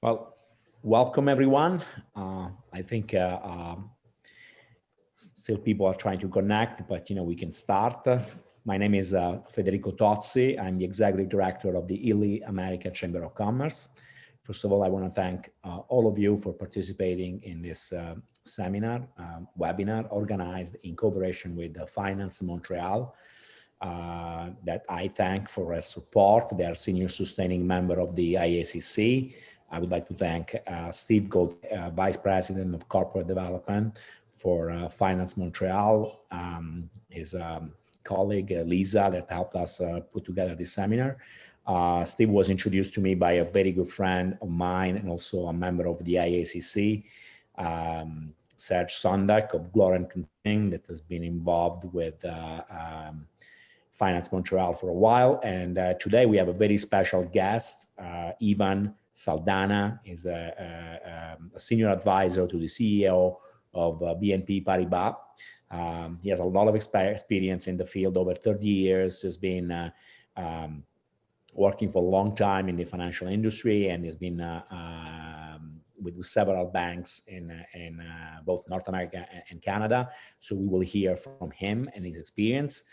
Well, welcome everyone. I think still people are trying to connect, but we can start. My name is Federico Tozzi. I'm the Executive Director of the ILI America Chamber of Commerce. First of all, I want to thank all of you for participating in this seminar, webinar organized in cooperation with Finance Montreal. That I thank for their support. They are senior sustaining member of the IACC. I would like to thank Steve Gauthier, Vice President of Corporate Development for Finance Montreal, his colleague Lisa that helped us put together this seminar. Steve was introduced to me by a very good friend of mine and also a member of the IACC, Serge Sondak of Gloren Consulting, that has been involved with Finance Montreal for a while. And today we have a very special guest, Ivan Saldanha is a senior advisor to the CEO of BNP Paribas. He has a lot of experience in the field, over 30 years, has been working for a long time in the financial industry and has been with several banks in both North America and Canada. So we will hear from him and his experience.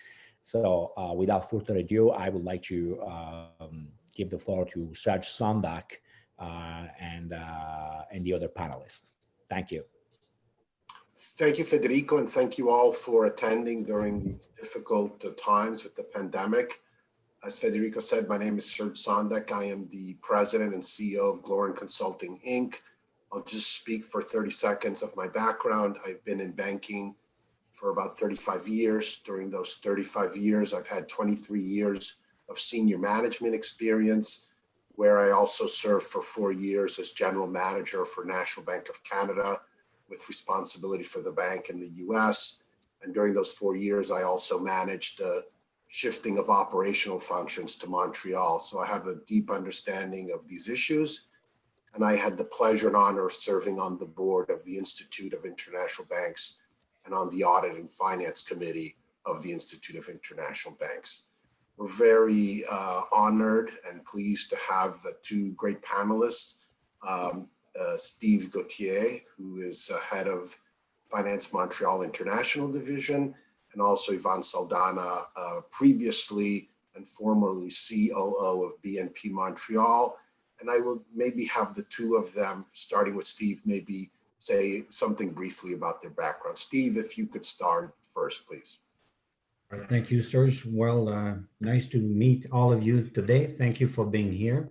So without further ado, I would like to give the floor to Serge Sondak and the other panelists. Thank you. Thank you, Federico, and thank you all for attending during these difficult times with the pandemic. As Federico said, my name is Serge Sondak. I am the president and CEO of Gloren Consulting, Inc. I'll just speak for 30 seconds of my background. I've been in banking for about 35 years. During those 35 years, I've had 23 years of senior management experience, where I also served for 4 years as general manager for National Bank of Canada with responsibility for the bank in the US. And during those 4 years, I also managed the shifting of operational functions to Montreal. So I have a deep understanding of these issues. And I had the pleasure and honor of serving on the board of the Institute of International Banks and on the Audit and Finance Committee of the Institute of International Banks. We're very honored and pleased to have two great panelists, Steve Gauthier, who is head of Finance Montreal International Division, and also Ivan Saldanha, previously and formerly COO of BNP Montreal. And I will maybe have the two of them, starting with Steve, maybe say something briefly about their background. Steve, if you could start first, please. Thank you, Serge. Well, nice to meet all of you today. Thank you for being here.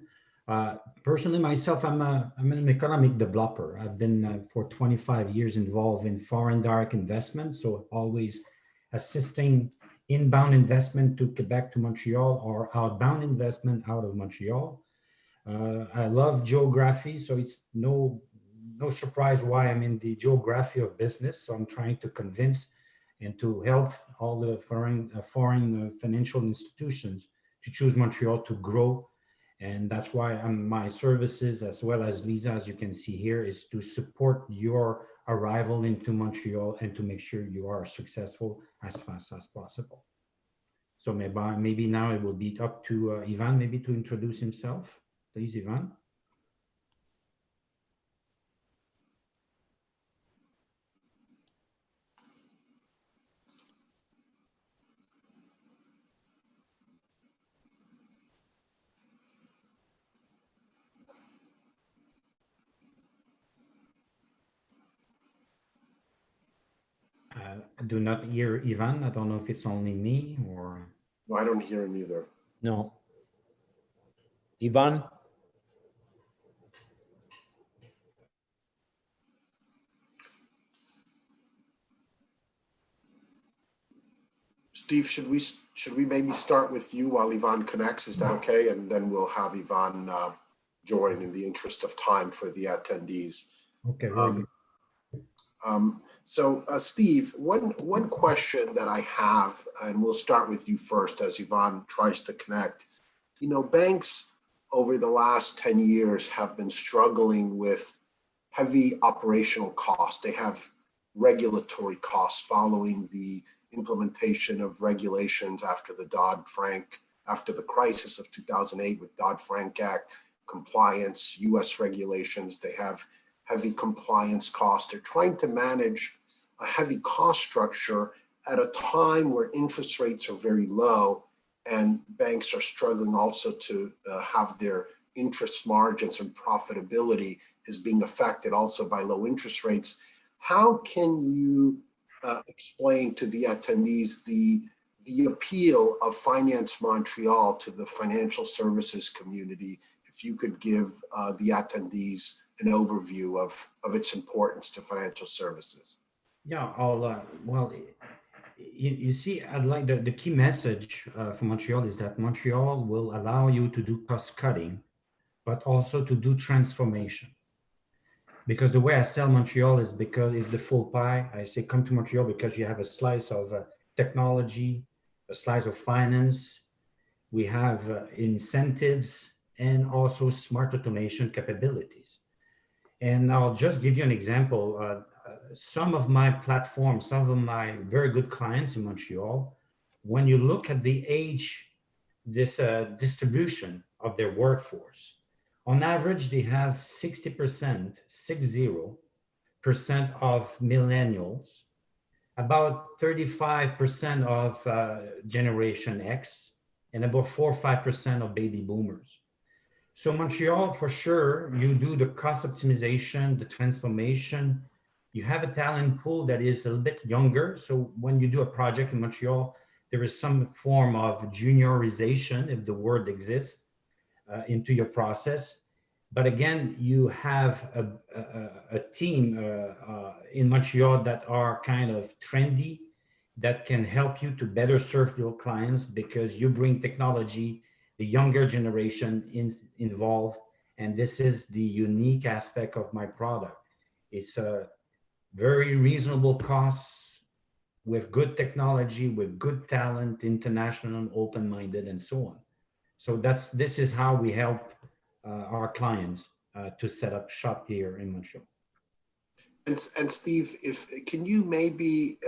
Personally, myself, I'm an economic developer. I've been for 25 years involved in foreign direct investment, so always assisting inbound investment to Quebec to Montreal or outbound investment out of Montreal. I love geography, so it's no surprise why I'm in the geography of business. So I'm trying to convince and to help all the foreign financial institutions to choose Montreal to grow. And that's why my services, as well as Lisa, as you can see here, is to support your arrival into Montreal and to make sure you are successful as fast as possible. So maybe now it will be up to Ivan, maybe to introduce himself. Please, Ivan. I do not hear Ivan. I don't know if it's only me or... No, I don't hear him either. No. Ivan? Steve, should we maybe start with you while Ivan connects? Is that okay? And then we'll have Ivan join in the interest of time for the attendees. Okay. So Steve, one question that I have, and we'll start with you first as Ivan tries to connect. You know, banks over the last 10 years have been struggling with heavy operational costs. They have regulatory costs following the implementation of regulations after the crisis of 2008 with Dodd-Frank Act. compliance, US regulations. They have heavy compliance costs. They're trying to manage a heavy cost structure at a time where interest rates are very low and banks are struggling also to have their interest margins and profitability is being affected also by low interest rates. How can you explain to the attendees the appeal of Finance Montreal to the financial services community? If you could give the attendees an overview of its importance to financial services. Yeah, well, you see, I'd like the key message for Montreal is that Montreal will allow you to do cost cutting, but also to do transformation. Because the way I sell Montreal is because it's the full pie. I say, come to Montreal because you have a slice of technology, a slice of finance. We have incentives and also smart automation capabilities. And I'll just give you an example. Some of my platforms, some of my very good clients in Montreal, when you look at the age, this distribution of their workforce, on average, they have 60%, 60% of millennials, about 35% of Generation X, and about 4 or 5% of baby boomers. So Montreal, for sure, you do the cost optimization, the transformation. You have a talent pool that is a little bit younger. So when you do a project in Montreal, there is some form of juniorization, if the word exists, into your process. But again, you have a team in Montreal that are kind of trendy, that can help you to better serve your clients because you bring technology, the younger generation involved, and this is the unique aspect of my product. It's a very reasonable costs with good technology, with good talent, international, open-minded, and so on. So this is how we help our clients to set up shop here in Montreal. And Steve, can you maybe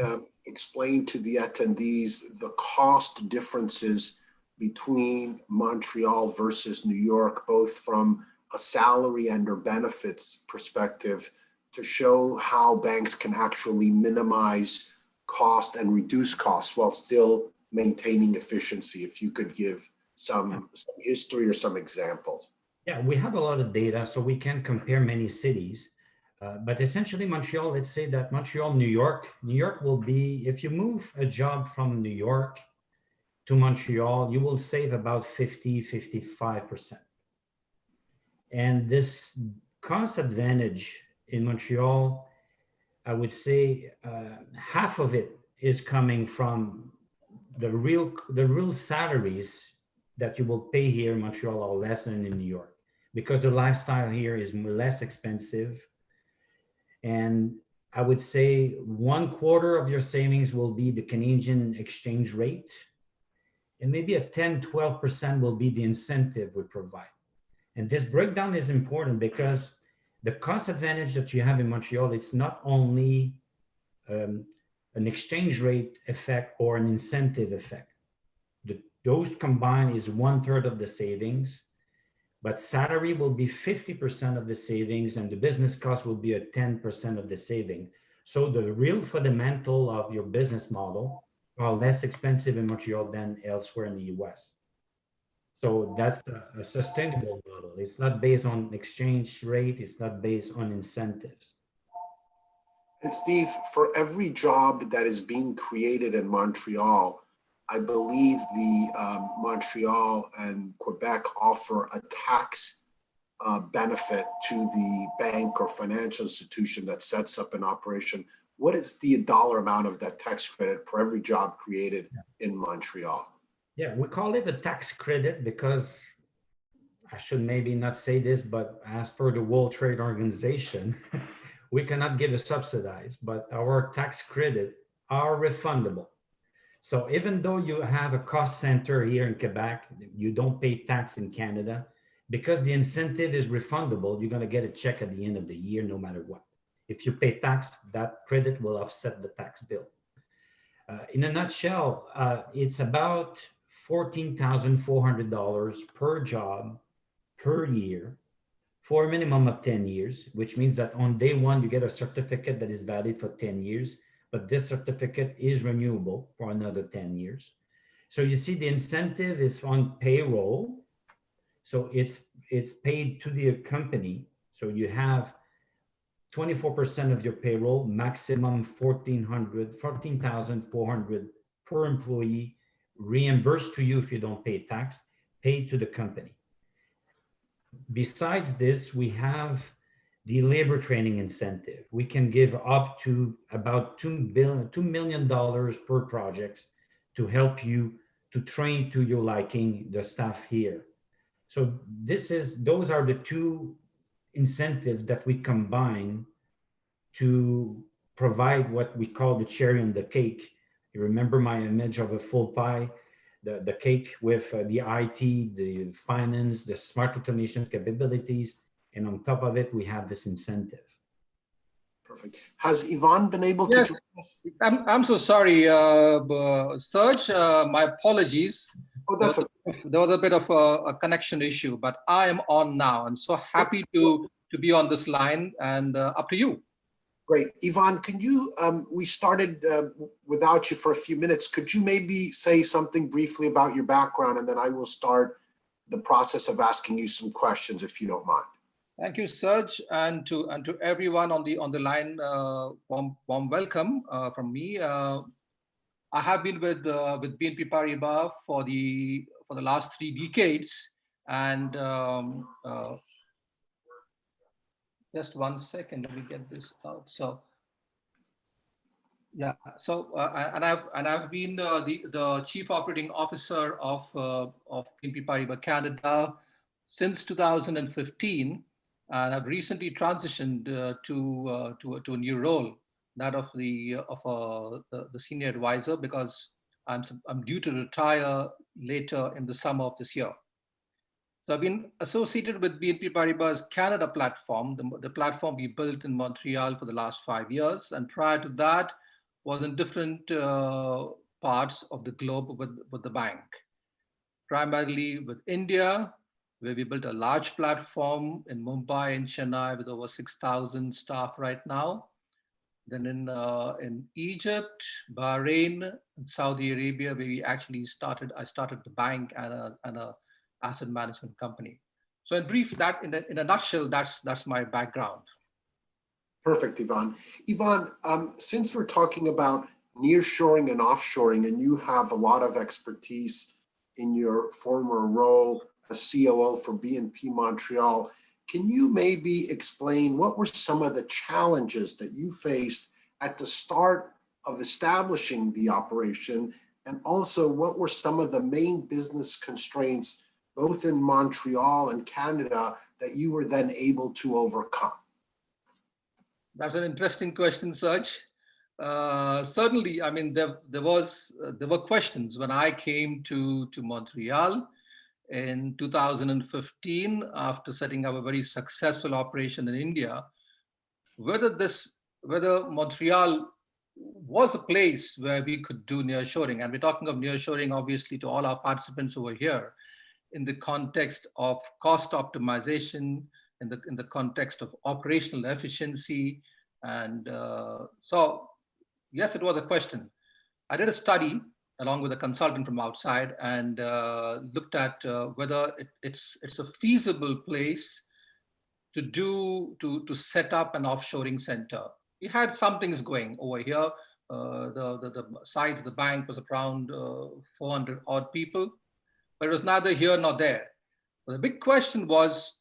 explain to the attendees the cost differences between Montreal versus New York, both from a salary and or benefits perspective, to show how banks can actually minimize cost and reduce costs while still maintaining efficiency? If you could give some history or some examples. Yeah, we have a lot of data, so we can compare many cities. But essentially Montreal, let's say that Montreal, New York will be, if you move a job from New York to Montreal, you will save about 55%. And this cost advantage in Montreal, I would say half of it is coming from the real salaries that you will pay here in Montreal are less than in New York, because the lifestyle here is less expensive. And I would say 1/4 of your savings will be the Canadian exchange rate, and maybe a 10-12% will be the incentive we provide. And this breakdown is important because the cost advantage that you have in Montreal, it's not only an exchange rate effect or an incentive effect. Those combined is 1/3 of the savings, but salary will be 50% of the savings and the business cost will be a 10% of the saving. So the real fundamental of your business model are less expensive in Montreal than elsewhere in the US. So that's a sustainable model. It's not based on exchange rate. It's not based on incentives. And Steve, for every job that is being created in Montreal, I believe the Montreal and Quebec offer a tax benefit to the bank or financial institution that sets up an operation. What is the dollar amount of that tax credit for every job created in Montreal? Yeah, we call it a tax credit because I should maybe not say this, but as per the World Trade Organization, we cannot give a subsidized, but our tax credit are refundable. So even though you have a cost center here in Quebec, you don't pay tax in Canada, because the incentive is refundable, you're going to get a check at the end of the year, no matter what. If you pay tax, that credit will offset the tax bill. In a nutshell, it's about $14,400 per job per year for a minimum of 10 years, which means that on day one, you get a certificate that is valid for 10 years, but this certificate is renewable for another 10 years. So you see the incentive is on payroll. So it's paid to the company. So you have 24% of your payroll, maximum 14,400 per employee, reimbursed to you if you don't pay tax, paid to the company. Besides this, we have the labor training incentive. We can give up to about $2 million per project to help you to train to your liking the staff here. So those are the two incentives that we combine to provide what we call the cherry on the cake. You remember my image of a full pie, the cake with the IT, the finance, the smart automation capabilities, and on top of it, we have this incentive. Perfect. Has Yvonne been able to join us? I'm so sorry, Serge. My apologies. Oh, that's there was a bit of a connection issue, but I am on now. I'm so happy to be on this line, and up to you. Great. Yvonne, can you, we started without you for a few minutes. Could you maybe say something briefly about your background, and then I will start the process of asking you some questions, if you don't mind. Thank you, Serge, and to everyone on the line. Warm welcome from me. I have been with BNP Paribas for the last 3 decades, and just 1 second, let me get this out. So, yeah. So, and I've been the Chief Operating Officer of BNP Paribas Canada since 2015, and I've recently transitioned to a new role, that of the senior advisor, because I'm due to retire later in the summer of this year. So I've been associated with BNP Paribas Canada platform, the platform we built in Montreal for the last 5 years. And prior to that was in different parts of the globe with the bank, primarily with India, where we built a large platform in Mumbai and Chennai with over 6,000 staff right now. Then in Egypt, Bahrain, and Saudi Arabia, where we actually I started the bank and a asset management company. So in brief, that in a nutshell, that's my background. Perfect, Yvonne. Yvonne, since we're talking about nearshoring and offshoring, and you have a lot of expertise in your former role as COO for BNP Montreal, can you maybe explain what were some of the challenges that you faced at the start of establishing the operation, and also what were some of the main business constraints both in Montreal and Canada that you were then able to overcome? That's an interesting question, Serge. Certainly, I mean, there were questions when I came to Montreal in 2015 after setting up a very successful operation in India, whether Montreal was a place where we could do nearshoring. And we're talking of nearshoring, obviously, to all our participants over here, in the context of cost optimization, in the context of operational efficiency. And so, yes, it was a question. I did a study along with a consultant from outside and looked at whether it's a feasible place to set up an offshoring center. We had some things going over here. The size of the bank was around 400 odd people, but it was neither here nor there. But the big question was,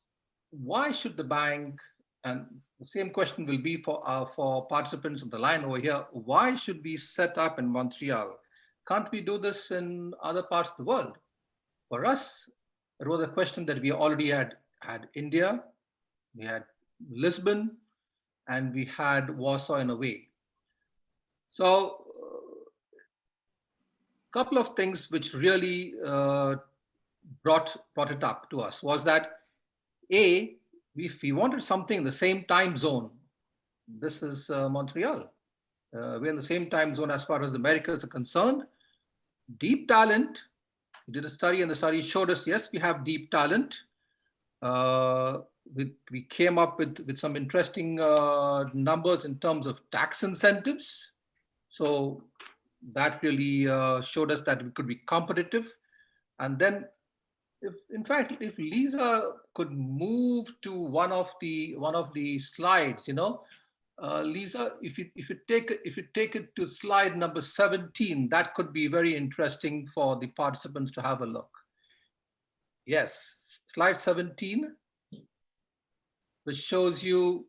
why should the bank, and the same question will be for participants on the line over here, why should we set up in Montreal? Can't we do this in other parts of the world? For us, it was a question that we already had India, we had Lisbon, and we had Warsaw in a way. So a couple of things which really brought it up to us was that, A, if we wanted something in the same time zone, this is Montreal. We're in the same time zone as far as the Americas are concerned. Deep talent, we did a study and the study showed us, yes, we have deep talent, We came up with some interesting numbers in terms of tax incentives. So that really showed us that we could be competitive. And then, if Lisa could move to one of the slides, Lisa, if you take it to slide number 17, that could be very interesting for the participants to have a look. Yes, slide 17, which shows you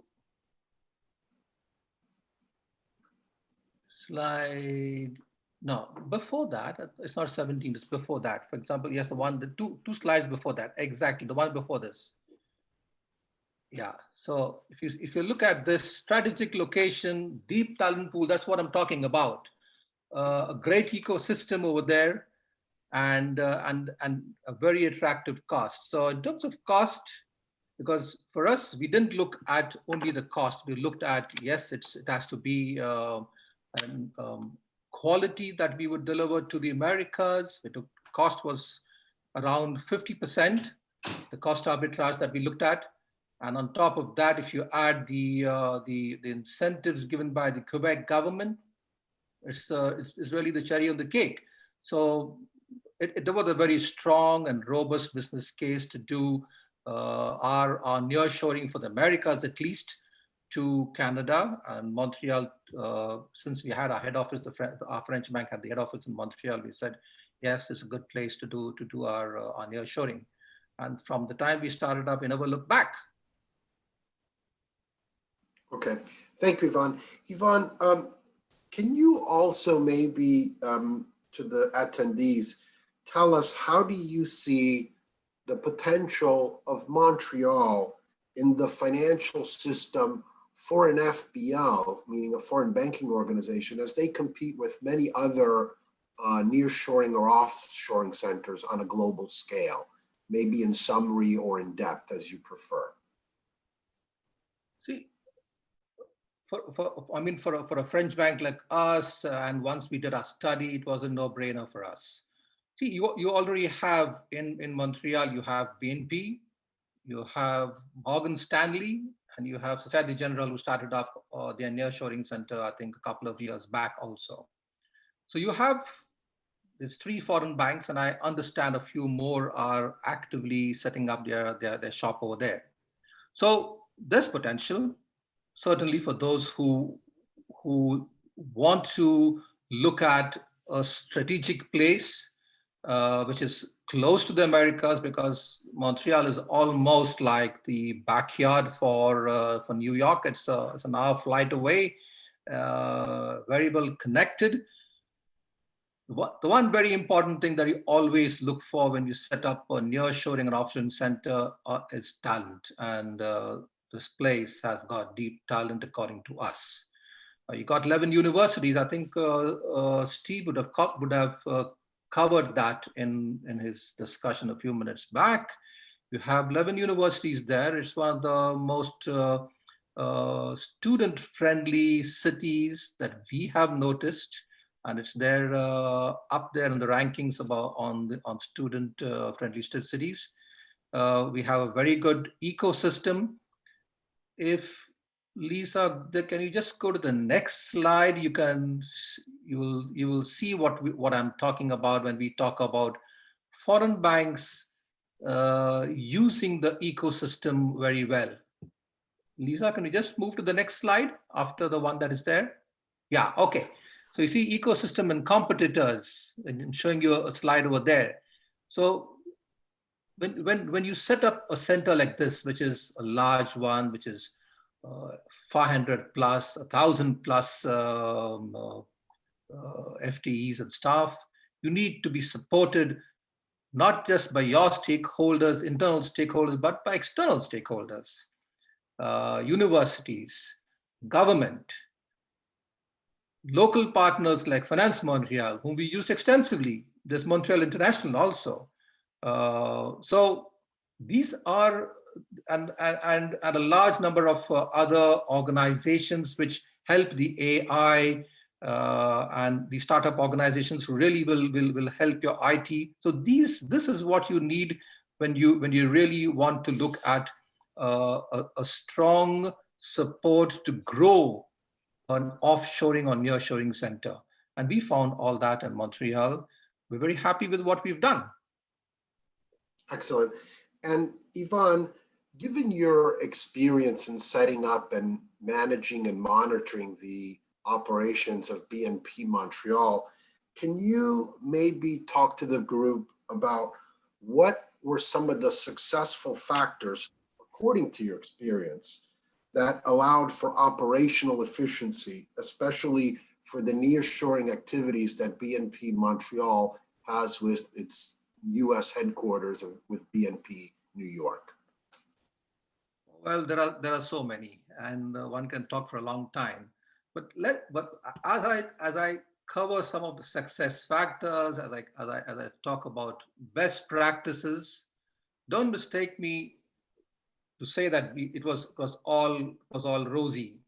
before that, it's not 17, it's before that. For example, yes, the two slides before that, exactly, the one before this. Yeah, so if you look at this strategic location, deep talent pool, that's what I'm talking about. A great ecosystem over there, and a very attractive cost. So in terms of cost, because for us, we didn't look at only the cost. We looked at, yes, it has to be quality that we would deliver to the Americas. The cost was around 50%, the cost arbitrage that we looked at. And on top of that, if you add the incentives given by the Quebec government, it's really the cherry on the cake. So there was a very strong and robust business case to do our nearshoring for the Americas, at least, to Canada and Montreal. Since we had our head office, our French bank had the head office in Montreal, we said, yes, it's a good place to do our nearshoring. And from the time we started up, we never looked back. Okay, thank you, Yvonne. Yvonne, can you also maybe, to the attendees, tell us, how do you see the potential of Montreal in the financial system for an FBO, meaning a foreign banking organization, as they compete with many other nearshoring or offshoring centers on a global scale, maybe in summary or in depth, as you prefer? See, for a French bank like us, and once we did our study, it was a no-brainer for us. See, you already have in Montreal, you have BNP, you have Morgan Stanley, and you have Societe Generale, who started up their nearshoring center, I think, a couple of years back also. So you have these 3 foreign banks, and I understand a few more are actively setting up their shop over there. So there's potential, certainly, for those who want to look at a strategic place which is close to the Americas, because Montreal is almost like the backyard for New York. It's an hour flight away, very well connected. The one very important thing that you always look for when you set up a nearshoring and offshoring center is talent. And this place has got deep talent, according to us. You got 11 universities. I think Steve would have covered that in his discussion a few minutes back. You have 11 universities there. It's one of the most student-friendly cities that we have noticed, and it's there up there in the rankings on student-friendly cities. We have a very good ecosystem. If Lisa, can you just go to the next slide? You will see what I'm talking about when we talk about foreign banks using the ecosystem very well. Lisa, can you just move to the next slide after the one that is there? Yeah, okay. So you see ecosystem and competitors, and showing you a slide over there. So when you set up a center like this, which is a large one, which is 500 plus, 1,000 plus FTEs and staff, you need to be supported not just by your stakeholders, internal stakeholders, but by external stakeholders, universities, government, local partners like Finance Montréal, whom we used extensively. There's Montreal International also. So these are, and a large number of other organizations which help the AI and the startup organizations who really will help your IT. So this is what you need when you really want to look at a strong support to grow an offshoring or nearshoring center. And we found all that in Montreal. We're very happy with what we've done. Excellent. And Yvonne, given your experience in setting up and managing and monitoring the operations of BNP Montreal, can you maybe talk to the group about what were some of the successful factors, according to your experience, that allowed for operational efficiency, especially for the nearshoring activities that BNP Montreal has with its US headquarters with BNP New York? Well, there are so many, and one can talk for a long time. But as I cover some of the success factors, as I talk about best practices, don't mistake me to say that it was all rosy.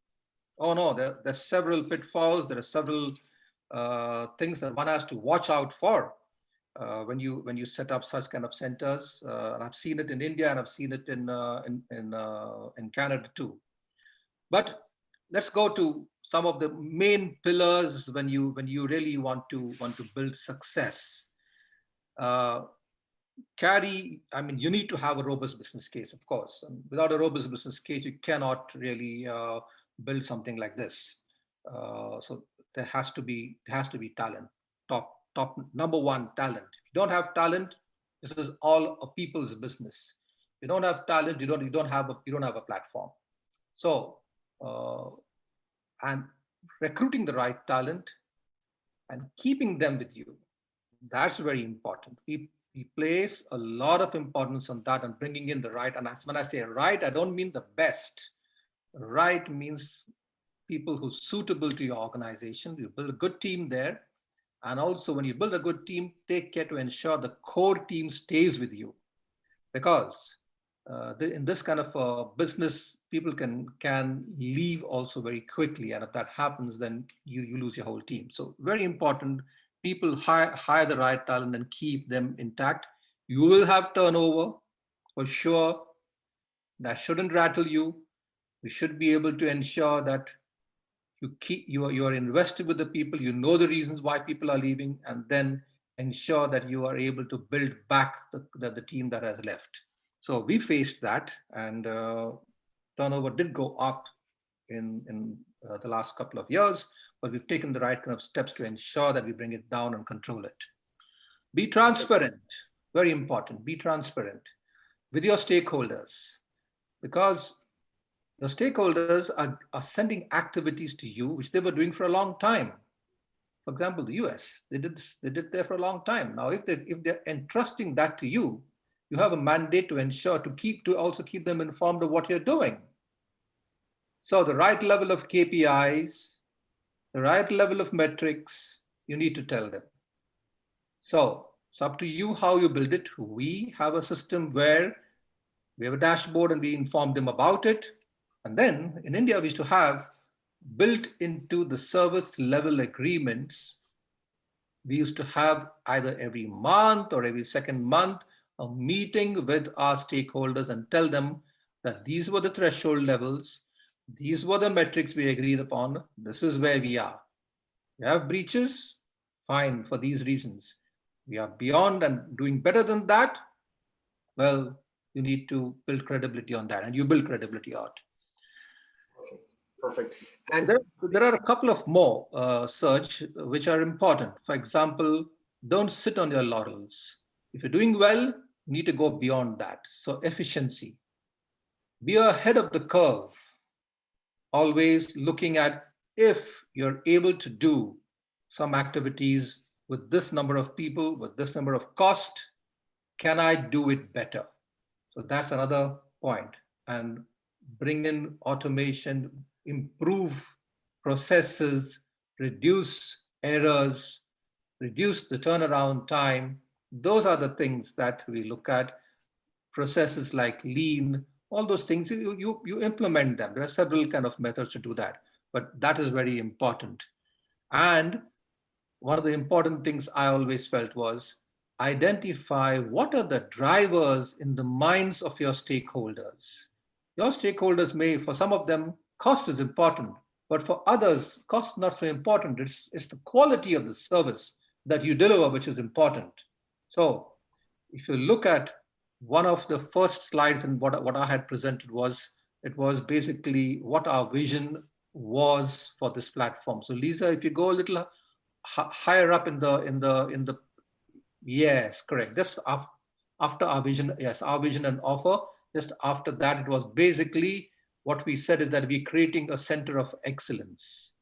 Oh no, there's several pitfalls. There are several things that one has to watch out for when you set up such kind of centers. And I've seen it in India, and I've seen it in Canada too. But let's go to some of the main pillars when you really want to build success. You need to have a robust business case, of course. And without a robust business case, you cannot really build something like this. So there has to be talent. Top number one, talent. If you don't have talent, this is all a people's business. If you don't have talent, you don't have a platform. So and recruiting the right talent and keeping them with you, that's very important. We place a lot of importance on that and bringing in the right. And when I say right, I don't mean the best. Right means people who are suitable to your organization. You build a good team there. And also when you build a good team, take care to ensure the core team stays with you. Because in this kind of business, people can leave also very quickly. And if that happens, then you lose your whole team. So very important, people hire the right talent and keep them intact. You will have turnover for sure. That shouldn't rattle you. You should be able to ensure that you are invested with the people, you know the reasons why people are leaving, and then ensure that you are able to build back the team that has left. So we faced that, and turnover did go up in the last couple of years, but we've taken the right kind of steps to ensure that we bring it down and control it. Be transparent, very important. Be transparent with your stakeholders, because the stakeholders are sending activities to you which they were doing for a long time. For example, the US, they did there for a long time. Now, if they're entrusting that to you, you have a mandate to ensure to also keep them informed of what you're doing. So the right level of KPIs, the right level of metrics, you need to tell them. So it's up to you how you build it. We have a system where we have a dashboard and we inform them about it. And then in India, we used to have built into the service level agreements, we used to have either every month or every second month a meeting with our stakeholders and tell them that these were the threshold levels, these were the metrics we agreed upon, this is where we are. We have breaches, fine, for these reasons. We are beyond and doing better than that, well, you need to build credibility on that, and you build credibility out. Perfect. And there are a couple of more, Serge, which are important. For example, don't sit on your laurels. If you're doing well, you need to go beyond that. So efficiency. Be ahead of the curve. Always looking at if you're able to do some activities with this number of people, with this number of cost, can I do it better? So that's another point. And bring in automation, improve processes, reduce errors, reduce the turnaround time. Those are the things that we look at. Processes like lean, all those things, you implement them. There are several kind of methods to do that, but that is very important. And one of the important things I always felt was identify what are the drivers in the minds of your stakeholders. Your stakeholders may, for some of them, cost is important, but for others, cost is not so important. It's the quality of the service that you deliver which is important. So if you look at one of the first slides and what I had presented was, it was basically what our vision was for this platform. So Lisa, if you go a little higher up in the yes, correct. Just after our vision, yes, our vision and offer. Just after that, it was basically what we said is that we're creating a center of excellence.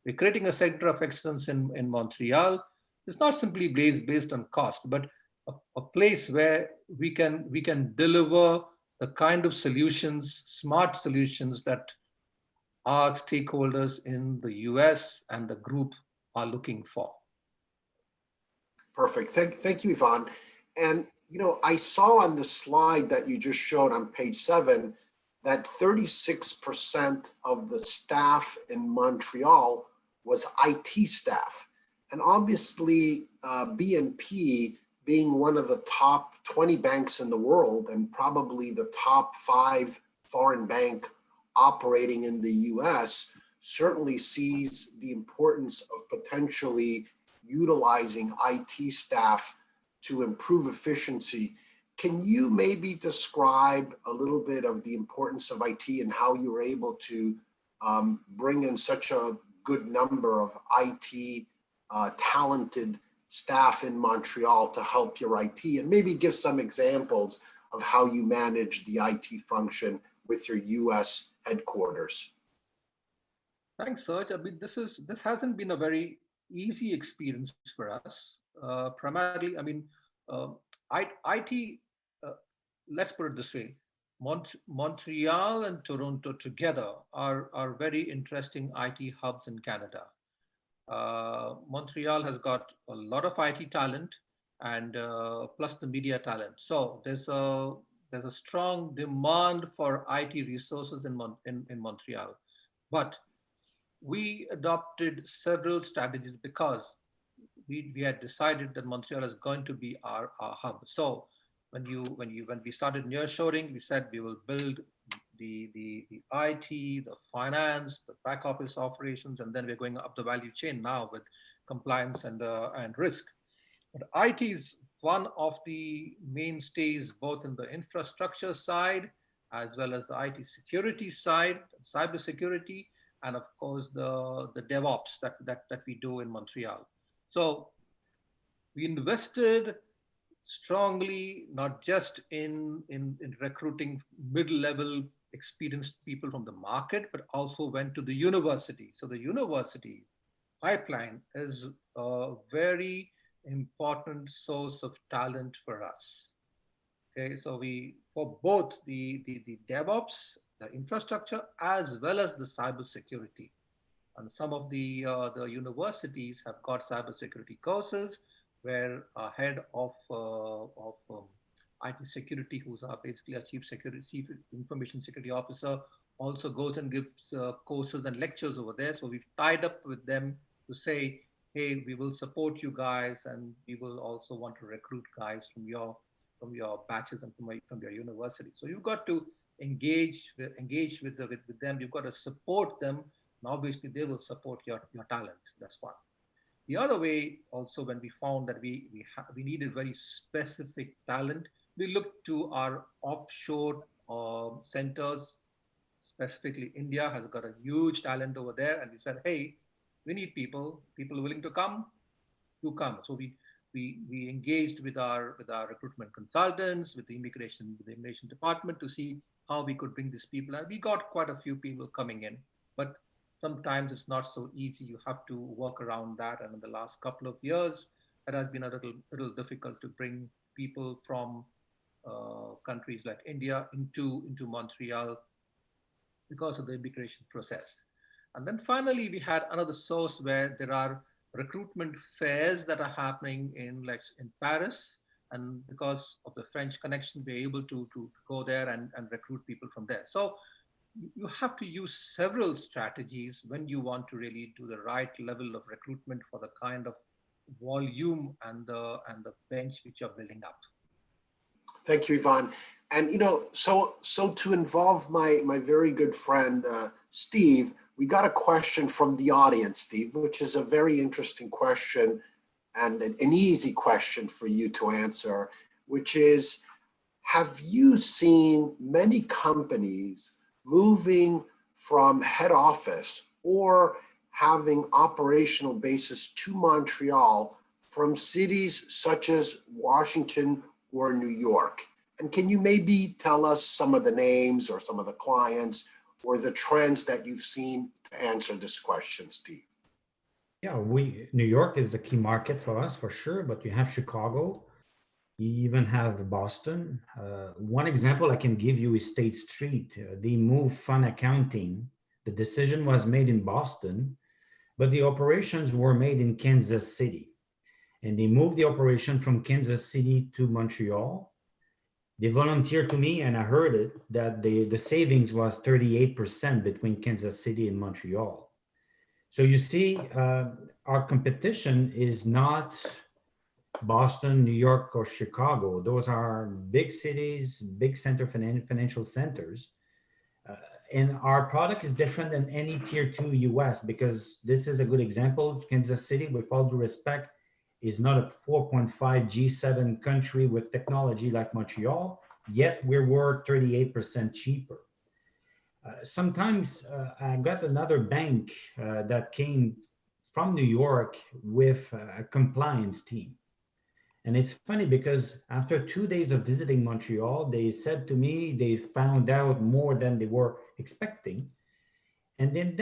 We're creating a center of excellence in Montreal. It's not simply based on cost, but a place where we can deliver the kind of solutions, smart solutions that our stakeholders in the US and the group are looking for. Perfect. Thank you, Yvonne. And I saw on the slide that you just showed on page 7 that 36% of the staff in Montreal was IT staff. And obviously, BNP being one of the top 20 banks in the world and probably the top 5 foreign bank operating in the US, certainly sees the importance of potentially utilizing IT staff to improve efficiency. Can you maybe describe a little bit of the importance of IT and how you were able to bring in such a good number of IT talented staff in Montreal to help your IT, and maybe give some examples of how you manage the IT function with your US headquarters? Thanks, Serge. I mean, this hasn't been a very easy experience for us. Primarily, I mean, IT, let's put it this way, Montreal and Toronto together are very interesting IT hubs in Canada. Montreal has got a lot of IT talent and plus the media talent. So there's a strong demand for IT resources in Montreal. But we adopted several strategies because we had decided that Montreal is going to be our hub. So when we started nearshoring, we said we will build the IT, the finance, the back office operations, and then we're going up the value chain now with compliance and risk. But IT is one of the mainstays, both in the infrastructure side, as well as the IT security side, cyber security, and of course the DevOps that we do in Montreal. So we invested strongly, not just in recruiting mid-level experienced people from the market, but also went to the university. So the university pipeline is a very important source of talent for us. Okay, so for both the DevOps, the infrastructure, as well as the cybersecurity. And some of the universities have got cybersecurity courses where a head of IT security, who's basically a chief information security officer, also goes and gives courses and lectures over there. So we've tied up with them to say, hey, we will support you guys, and we will also want to recruit guys from your batches and from your university. So you've got to engage with them. You've got to support them, and obviously they will support your talent. That's one. The other way, also, when we found that we needed very specific talent, we looked to our offshore centers. Specifically, India has got a huge talent over there, and we said, hey, we need people willing to come, to come. So we engaged with our recruitment consultants, with the immigration department to see how we could bring these people. And we got quite a few people coming in, but sometimes it's not so easy. You have to work around that. And in the last couple of years, it has been a little difficult to bring people from countries like India into Montreal because of the immigration process. And then finally, we had another source where there are recruitment fairs that are happening in Paris. And because of the French connection, we're able to go there and recruit people from there. So you have to use several strategies when you want to really do the right level of recruitment for the kind of volume and the bench which you're building up. Thank you, Yvonne. And so to involve my very good friend Steve, we got a question from the audience, Steve, which is a very interesting question and an easy question for you to answer, which is, have you seen many companies moving from head office or having operational bases to Montreal from cities such as Washington or New York? And can you maybe tell us some of the names or some of the clients or the trends that you've seen to answer this question, Steve? Yeah, New York is the key market for us for sure, but you have Chicago, you even have Boston. One example I can give you is State Street. They moved fund accounting. The decision was made in Boston, but the operations were made in Kansas City. And they moved the operation from Kansas City to Montreal. They volunteered to me, and I heard it, that the savings was 38% between Kansas City and Montreal. So you see, our competition is not Boston, New York, or Chicago. Those are big cities, big financial centers. And our product is different than any tier 2 US, because this is a good example. Kansas City, with all due respect, is not a 4.5 G7 country with technology like Montreal, yet we're worth 38% cheaper. Sometimes I got another bank that came from New York with a compliance team. And it's funny because after 2 days of visiting Montreal, they said to me they found out more than they were expecting. And then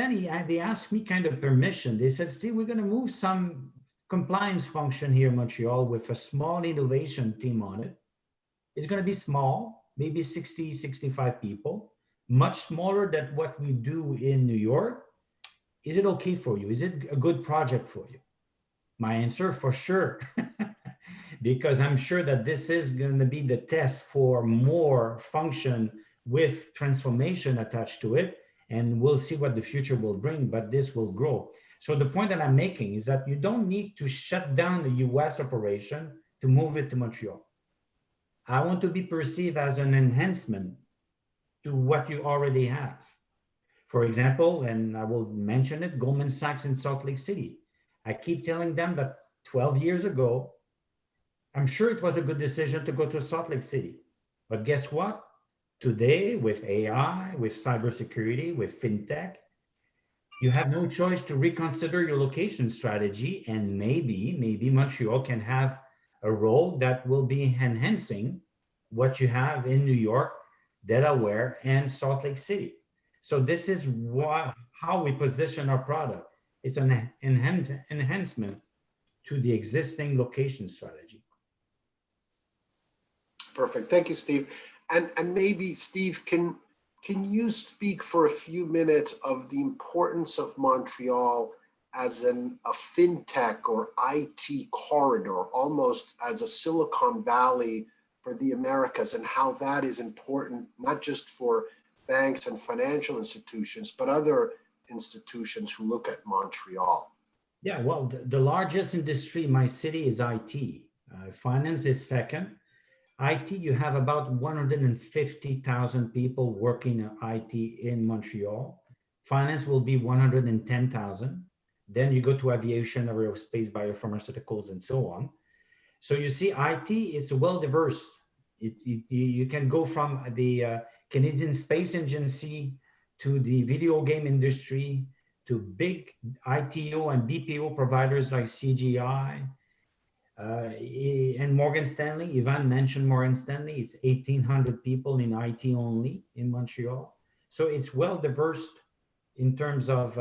they asked me kind of permission. They said, Steve, we're going to move some compliance function here in Montreal with a small innovation team on it. It's going to be small, maybe 60, 65 people, much smaller than what we do in New York. Is it okay for you? Is it a good project for you? My answer, for sure. Because I'm sure that this is going to be the test for more function with transformation attached to it. And we'll see what the future will bring, but this will grow. So the point that I'm making is that you don't need to shut down the US operation to move it to Montreal. I want to be perceived as an enhancement to what you already have. For example, and I will mention it, Goldman Sachs in Salt Lake City. I keep telling them that 12 years ago, I'm sure it was a good decision to go to Salt Lake City. But guess what? Today, with AI, with cybersecurity, with fintech, you have no choice to reconsider your location strategy, and maybe Montreal can have a role that will be enhancing what you have in New York, Delaware, and Salt Lake City. So this is how we position our product. It's an enhancement to the existing location strategy. Perfect. Thank you, Steve. And maybe, Steve, can you speak for a few minutes of the importance of Montreal as a fintech or IT corridor, almost as a Silicon Valley for the Americas, and how that is important, not just for banks and financial institutions, but other institutions who look at Montreal? Yeah, well, the largest industry in my city is IT. Finance is second. IT, you have about 150,000 people working in IT in Montreal. Finance will be 110,000. Then you go to aviation, aerospace, biopharmaceuticals, and so on. So you see, IT is well diverse. You can go from the Canadian Space Agency to the video game industry to big ITO and BPO providers like CGI, and Morgan Stanley. Yvonne mentioned Morgan Stanley. It's 1,800 people in IT only in Montreal. So it's well diverse in terms of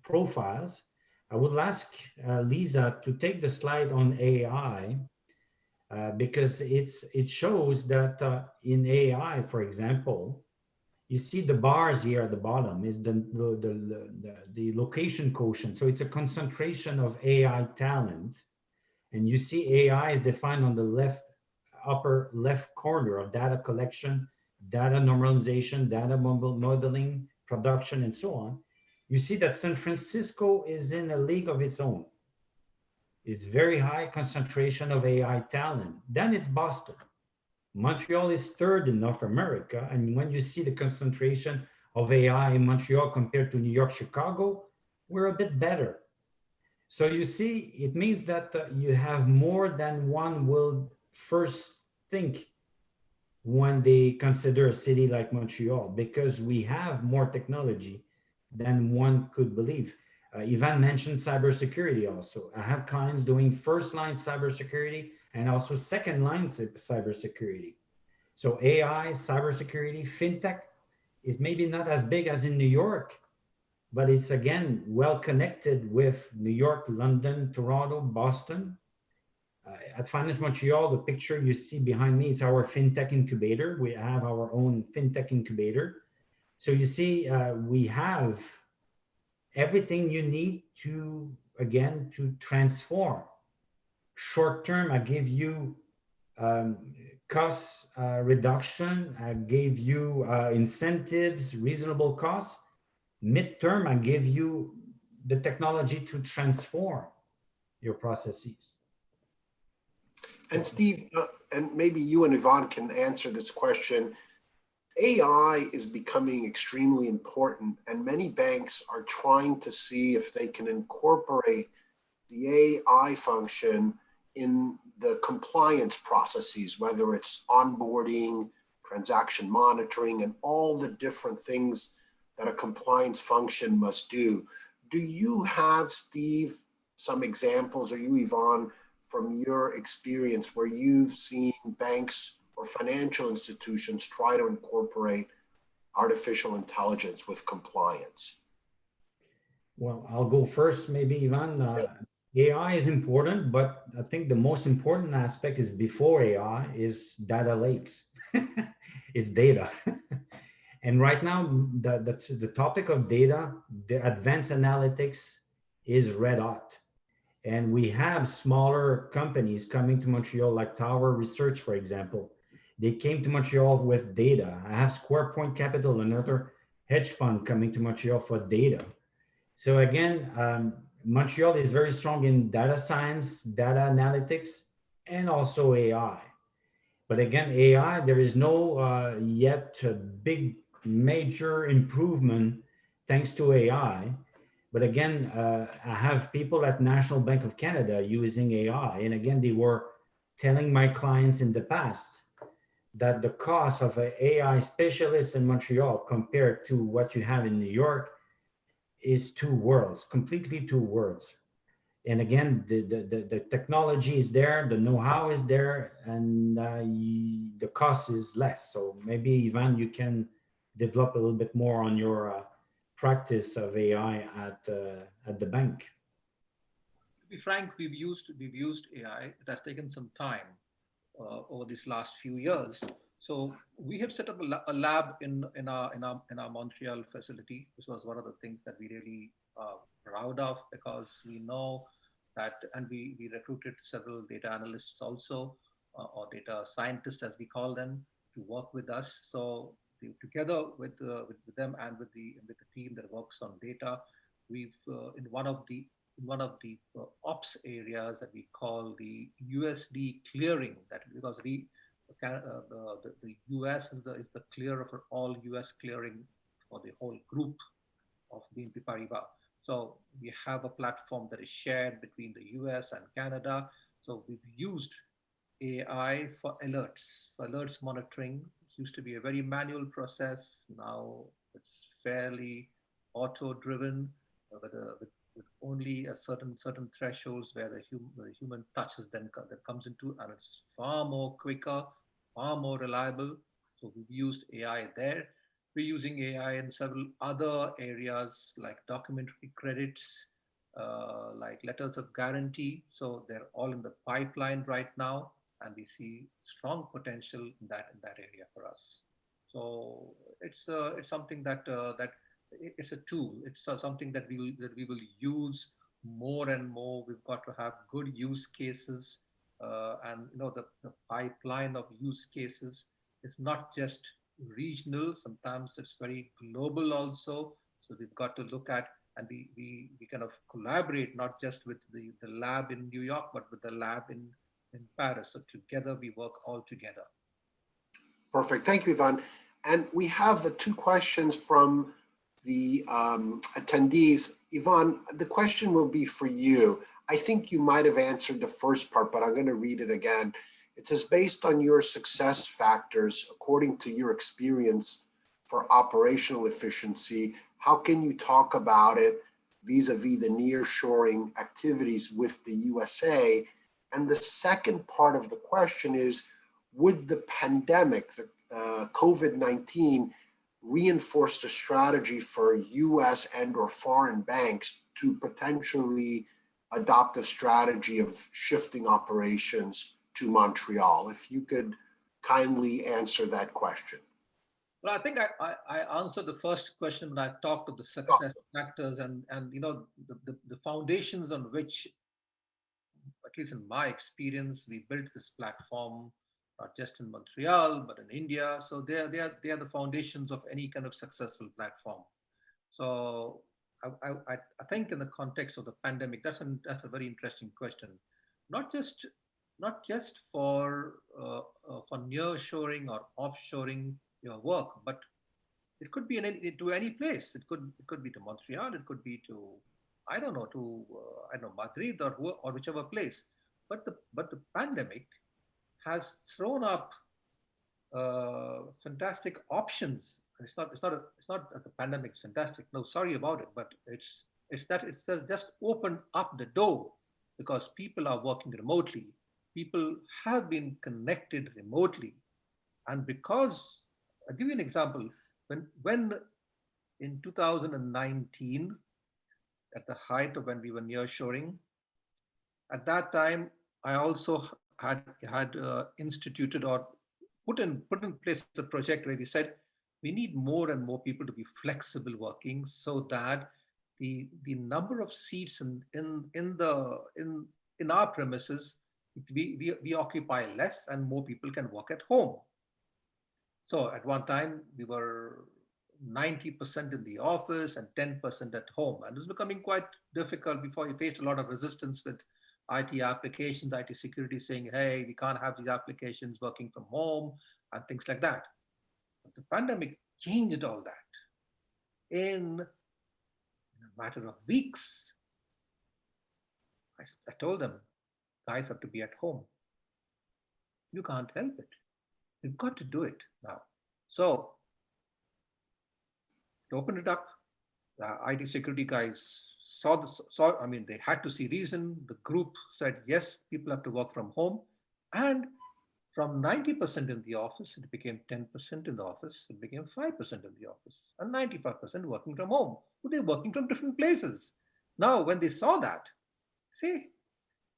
profiles. I would ask Lisa to take the slide on AI because it shows that in AI, for example, you see the bars here at the bottom is the location quotient. So it's a concentration of AI talent. And you see AI is defined on the upper left corner of data collection, data normalization, data modeling, production, and so on. You see that San Francisco is in a league of its own. It's very high concentration of AI talent. Then it's Boston. Montreal is third in North America. And when you see the concentration of AI in Montreal compared to New York, Chicago, we're a bit better. So you see, it means that you have more than one will first think when they consider a city like Montreal, because we have more technology than one could believe. Ivan mentioned cybersecurity also. I have clients doing first line cybersecurity and also second line cybersecurity. So AI, cybersecurity, fintech is maybe not as big as in New York, but it's again well connected with New York, London, Toronto, Boston. At Finance Montreal, the picture you see behind me is our fintech incubator. We have our own fintech incubator. So you see, we have everything you need to, again, to transform. Short term, I give you cost reduction. I gave you incentives, reasonable costs. Midterm, I give you the technology to transform your processes. And Steve, and maybe you and Yvonne can answer this question. AI is becoming extremely important, and many banks are trying to see if they can incorporate the AI function in the compliance processes, whether it's onboarding, transaction monitoring, and all the different things that a compliance function must do. Do you have, Steve, some examples, or you, Yvonne, from your experience where you've seen banks or financial institutions try to incorporate artificial intelligence with compliance? Well, I'll go first, maybe, Ivan. AI is important, but I think the most important aspect is before AI is data lakes. It's data. And right now, the topic of data, the advanced analytics is red hot. And we have smaller companies coming to Montreal, like Tower Research, for example. They came to Montreal with data. I have Square Point Capital, another hedge fund, coming to Montreal for data. So again, Montreal is very strong in data science, data analytics, and also AI. But again, AI, there is no yet big major improvement thanks to AI. But again, I have people at National Bank of Canada using AI. And again, they were telling my clients in the past that the cost of an AI specialist in Montreal compared to what you have in New York is two worlds, completely two worlds. And again, the technology is there, the know-how is there, and the cost is less. So maybe, Ivan, you can develop a little bit more on your practice of AI at the bank. To be frank, we've used AI. It has taken some time over these last few years. So we have set up a lab in our Montreal facility. This was one of the things that we really proud of, because we know that, and we recruited several data analysts also, or data scientists as we call them, to work with us. So together with them and with the team that works on data, we've in one of the ops areas that we call the USD clearing, that because the US is the clearer for all US clearing for the whole group of BNP Paribas. So we have a platform that is shared between the US and Canada. So we've used AI for alerts monitoring. It used to be a very manual process. Now it's fairly auto-driven, with only a certain thresholds where the human touches that comes into, and it's far more quicker, far more reliable. So we've used AI there. We're using AI in several other areas like documentary credits, like letters of guarantee. So they're all in the pipeline right now, and we see strong potential in that area for us. So it's something that it's a tool. It's something that we will use more and more. We've got to have good use cases, and the pipeline of use cases is not just regional. Sometimes it's very global also. So we've got to look at and we kind of collaborate not just with the lab in New York, but with the lab in Paris. So together we work all together. Perfect. Thank you, Ivan. And we have two questions from the attendees. Ivan, the question will be for you. I think you might have answered the first part, but I'm going to read it again. It says, based on your success factors, according to your experience for operational efficiency, how can you talk about it vis-a-vis the nearshoring activities with the USA? And the second part of the question is, would the pandemic, the COVID-19, reinforce the strategy for US and or foreign banks to potentially adopt a strategy of shifting operations to Montreal? If you could kindly answer that question. Well, I think I answered the first question when I talked of the success factors and you know the foundations on which, at least in my experience, we built this platform, not just in Montreal, but in India. So they are the foundations of any kind of successful platform. So I think in the context of the pandemic, that's a very interesting question. Not just for nearshoring or offshoring your work, but it could be to any place. It could be to Montreal. It could be to Madrid or whichever place. But the pandemic has thrown up fantastic options. It's not that the pandemic's fantastic. No, sorry about it, but it's just opened up the door because people are working remotely. People have been connected remotely, and because I'll give you an example. When in 2019, at the height of when we were nearshoring, at that time I also had instituted or put in place a project where we said we need more and more people to be flexible working so that the number of seats in our premises, we occupy less and more people can work at home. So at one time we were 90% in the office and 10% at home, and it was becoming quite difficult. Before we faced a lot of resistance with IT applications, IT security saying, hey, we can't have these applications working from home and things like that. But the pandemic changed all that. In a matter of weeks, I told them, guys have to be at home. You can't help it. You've got to do it now. So to open it up, the IT security guys they had to see reason. The group said, yes, people have to work from home. And from 90% in the office, it became 10% in the office, it became 5% in the office, and 95% working from home. So they're working from different places. Now, when they saw that, see,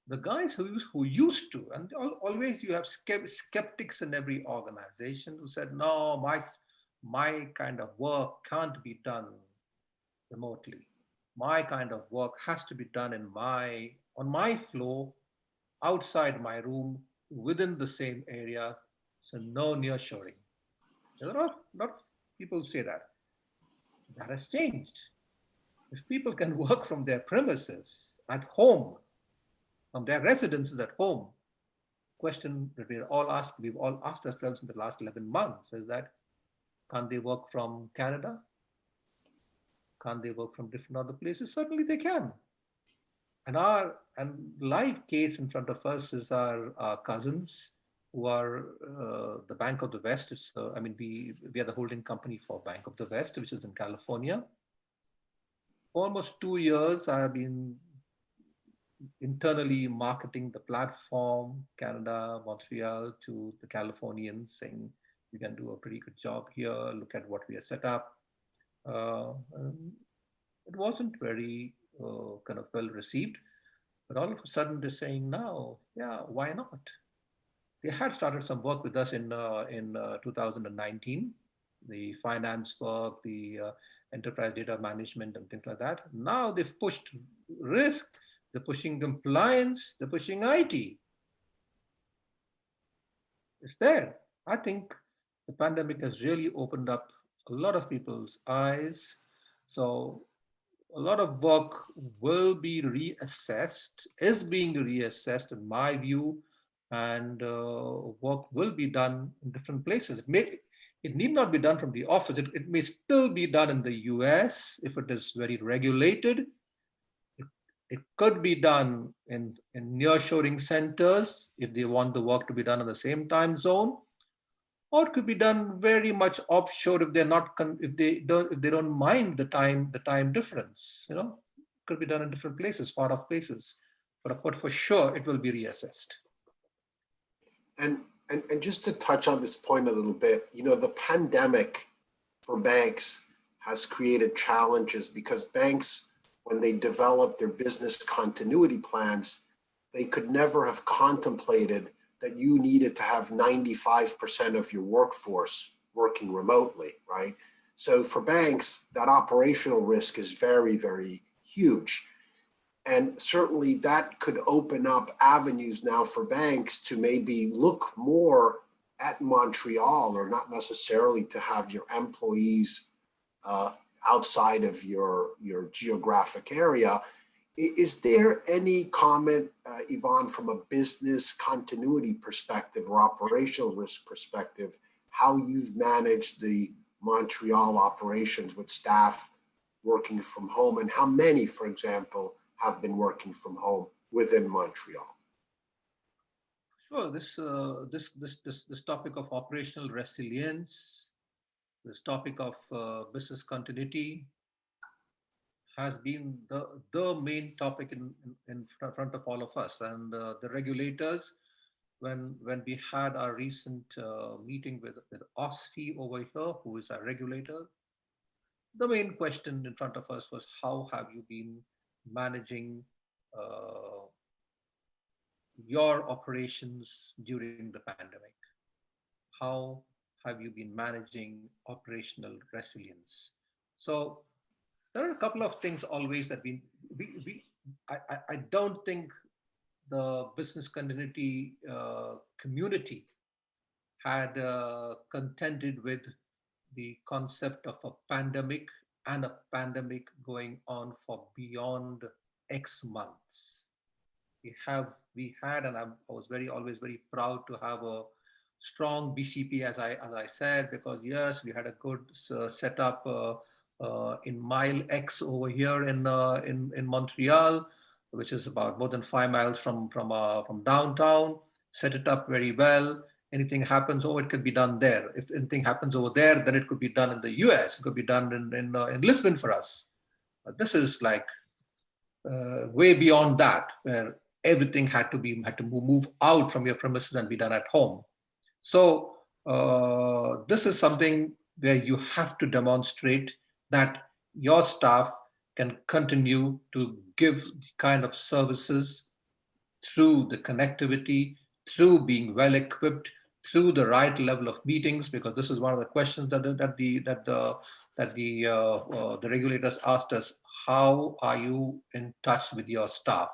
the guys who used to, and always you have skeptics in every organization who said, no, my kind of work can't be done remotely. My kind of work has to be done on my floor, outside my room, within the same area. So no nearshoring. There are a lot of people who say that. That has changed. If people can work from their premises at home, from their residences at home, question that we've all asked ourselves in the last 11 months is that, can't they work from Canada? Can't they work from different other places? Certainly they can. And live case in front of us is our cousins who are the Bank of the West. We are the holding company for Bank of the West, which is in California. For almost 2 years, I have been internally marketing the platform, Canada, Montreal, to the Californians, saying, you can do a pretty good job here, look at what we have set up. It wasn't very kind of well received, but all of a sudden they're saying now, yeah, why not? They had started some work with us in 2019, the finance work, the enterprise data management and things like that. Now they've pushed risk, they're pushing compliance, they're pushing IT. It's there. I think the pandemic has really opened up a lot of people's eyes. So a lot of work will be reassessed, is being reassessed in my view, and work will be done in different places. It need not be done from the office. It may still be done in the US if it is very regulated. It could be done in nearshoring centers if they want the work to be done in the same time zone, or it could be done very much offshore if they're not if they don't mind the time difference. You know, it could be done in different places, far off places, but for sure it will be reassessed. And just to touch on this point a little bit, you know, the pandemic for banks has created challenges because banks, when they developed their business continuity plans, they could never have contemplated that you needed to have 95% of your workforce working remotely, right? So for banks, that operational risk is very, very huge. And certainly that could open up avenues now for banks to maybe look more at Montreal, or not necessarily to have your employees outside of your geographic area. Is there any comment, Yvonne, from a business continuity perspective or operational risk perspective, how you've managed the Montreal operations with staff working from home, and how many, for example, have been working from home within Montreal? Sure. This topic of operational resilience, this topic of business continuity, has been the main topic in front of all of us, and the regulators. When we had our recent meeting with OSFI over here, who is our regulator, the main question in front of us was, how have you been managing your operations during the pandemic? How have you been managing operational resilience? So there are a couple of things always that I don't think the business continuity community had contended with the concept of a pandemic, and a pandemic going on for beyond X months. We had, and I was always very proud to have a strong BCP, as I said, because yes, we had a good setup in Mile X over here in Montreal, which is about more than 5 miles from downtown. Set it up very well. Anything happens, it could be done there. If anything happens over there, then it could be done in the US. It could be done in Lisbon for us. But this is like way beyond that, where everything had to move out from your premises and be done at home. So this is something where you have to demonstrate that your staff can continue to give the kind of services through the connectivity, through being well equipped, through the right level of meetings, because this is one of the questions that the regulators asked us: how are you in touch with your staff?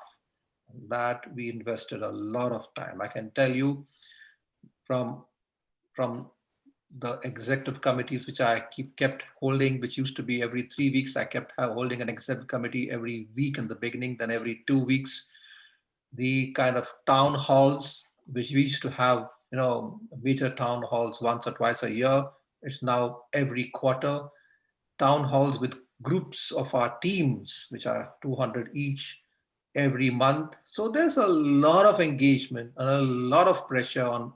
That we invested a lot of time. I can tell you from the executive committees, which I kept holding, which used to be every 3 weeks. I kept holding an executive committee every week in the beginning, then every 2 weeks. The kind of town halls, which we used to have, major town halls once or twice a year, it's now every quarter. Town halls with groups of our teams, which are 200 each, every month. So there's a lot of engagement and a lot of pressure on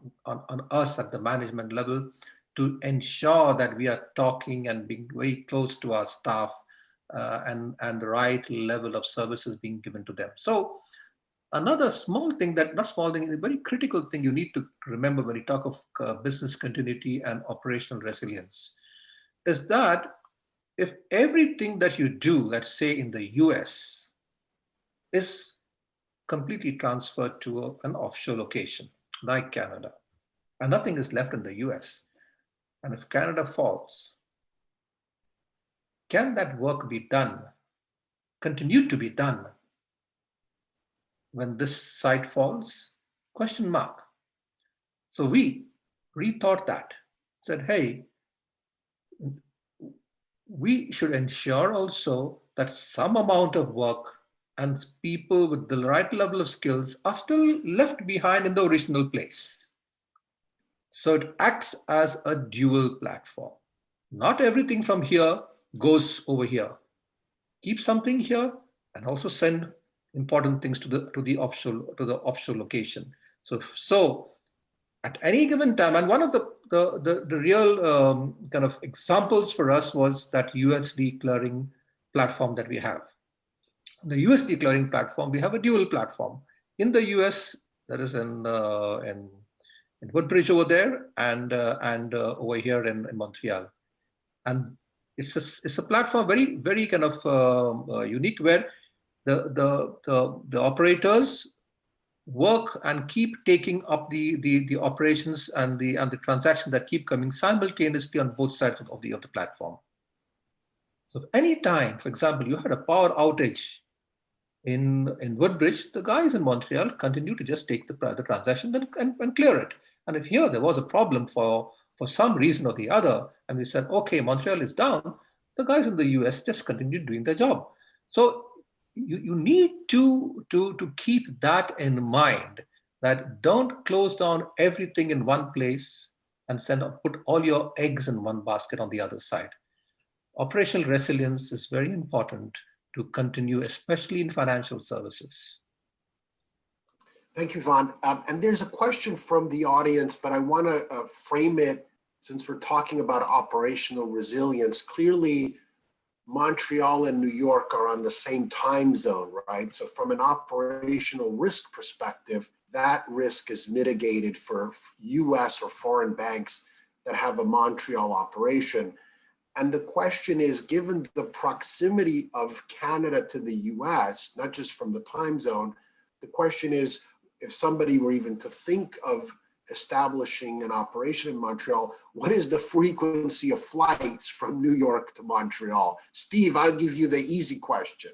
us at the management level to ensure that we are talking and being very close to our staff and the right level of services being given to them. So another small thing, a very critical thing you need to remember when you talk of business continuity and operational resilience is that if everything that you do, let's say in the US, is completely transferred to an offshore location like Canada, and nothing is left in the US, and if Canada falls, can that work be done, continue to be done when this site falls? Question mark. So we rethought that, said, hey, we should ensure also that some amount of work and people with the right level of skills are still left behind in the original place. So it acts as a dual platform. Not everything from here goes over here. Keep something here and also send important things to the offshore location. So at any given time, and one of the real kind of examples for us was that USD clearing platform that we have. The USD clearing platform, we have a dual platform. In the US, that is in Woodbridge over there, and over here in Montreal. And it's a platform very kind of unique, where the operators work and keep taking up the operations and the transactions that keep coming simultaneously on both sides of the platform. So any time, for example, you had a power outage in Woodbridge, the guys in Montreal continue to just take the transaction and clear it. And if here there was a problem for some reason or the other, and we said, okay, Montreal is down, the guys in the US just continued doing their job. So you need to keep that in mind, that don't close down everything in one place and put all your eggs in one basket on the other side. Operational resilience is very important to continue, especially in financial services. Thank you, Yvonne. And there's a question from the audience, but I want to frame it, since we're talking about operational resilience. Clearly, Montreal and New York are on the same time zone, right? So from an operational risk perspective, that risk is mitigated for US or foreign banks that have a Montreal operation. And the question is, given the proximity of Canada to the US, not just from the time zone, the question is, if somebody were even to think of establishing an operation in Montreal, what is the frequency of flights from New York to Montreal? Steve, I'll give you the easy question.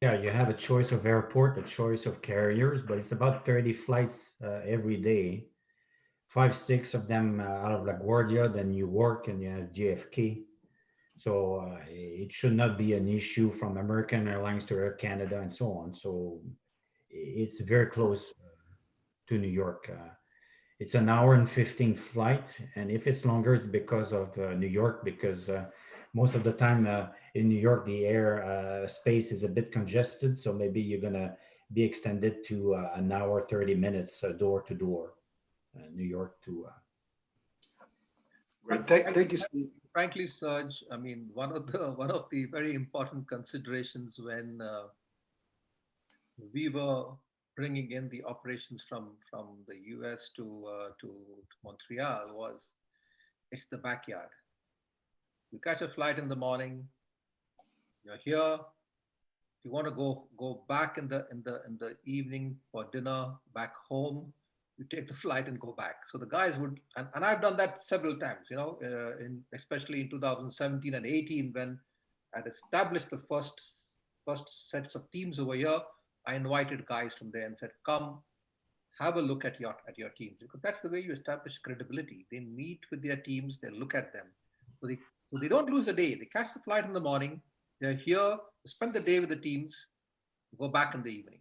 Yeah, you have a choice of airport, a choice of carriers, but it's about 30 flights every day. 5-6 of them out of LaGuardia, then you work and you have JFK. So it should not be an issue from American Airlines to Air Canada and so on. So it's very close to New York. It's an hour and 15 flight. And if it's longer, it's because of New York, because most of the time in New York, the air space is a bit congested. So maybe you're gonna be extended to an hour, 30 minutes door to door. New York to. Great. Thank you, Steve. Frankly, Serge, I mean, one of the very important considerations when we were bringing in the operations from the US to Montreal was, it's the backyard. You catch a flight in the morning, you're here. If you want to go back in the evening for dinner back home, you take the flight and go back. So the guys would, and I've done that several times, you know, especially in 2017 and 18, when I'd established the first sets of teams over here. I invited guys from there and said, come have a look at your teams, because that's the way you establish credibility. They meet with their teams, they look at them. So they don't lose a day. They catch the flight in the morning, they're here, spend the day with the teams, go back in the evening.